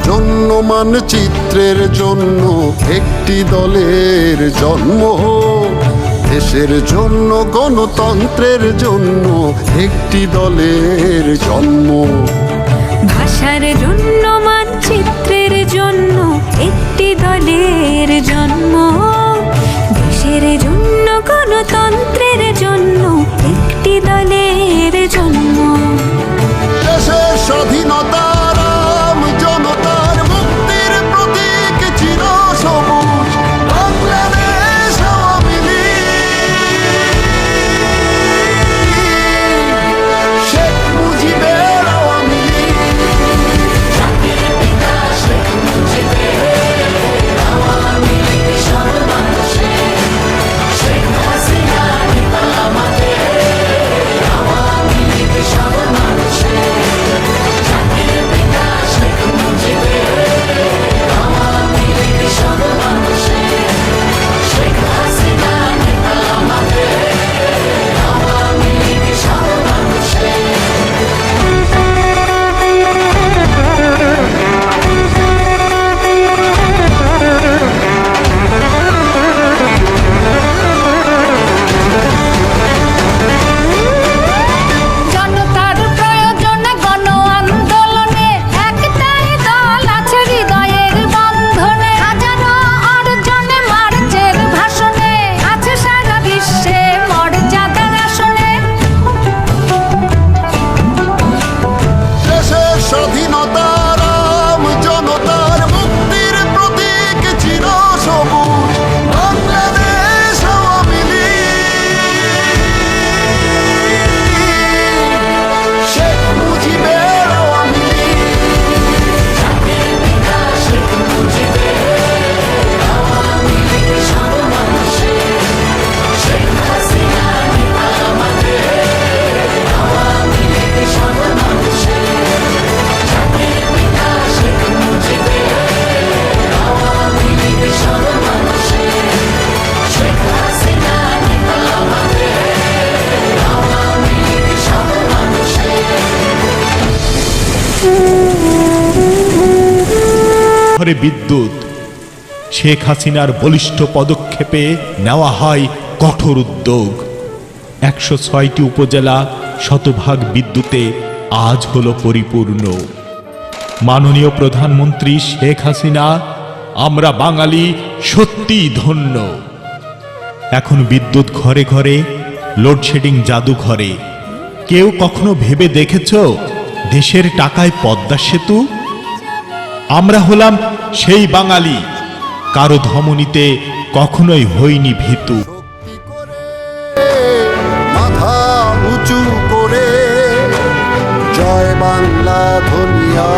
জন্য মানচিত্রের জন্য একটি দলের জন্ম হোক, দেশের জন্য গণতন্ত্রের জন্য একটি দলের জন্ম। ভাষার জন্য মানচিত্রের জন্য একটি দলের জন্ম, দেশের জন্য গণতন্ত্রের জন্য একটি দলের জন্ম। দেশের স্বাধীনতার আম জনতার মুক্তির প্রতীক চির সবুজ বাংলাদেশ আওয়ামী লীগ, শেখ মুজিবের আওয়ামী লীগ। স্বাধীনতার আম জনতার মুক্তির প্রতীক চির সবুজ বাংলাদেশ আওয়ামী লীগ, শেখ মুজিবের আওয়ামী বিদ্যুৎ। শেখ হাসিনার বলিষ্ঠ পদক্ষেপে নেওয়া হয় কঠোর উদ্যোগ। ১০৬টি উপজেলা শতভাগ বিদ্যুতে আজ হলো পরিপূর্ণ। মাননীয় প্রধানমন্ত্রী শেখ হাসিনা, আমরা বাঙালি সত্যিই ধন্য। এখন বিদ্যুৎ ঘরে ঘরে, লোডশেডিং জাদুঘরে। কেউ কখনো ভেবে দেখেছ দেশের টাকায় পদ্মা সেতু? আমরা হলাম সেই বাঙালি, কারো ধমনীতে কখনোই হইনি ভীতু। শক্তি করে মাথা উঁচু করে জয় বাংলা ধ্বনিয়া।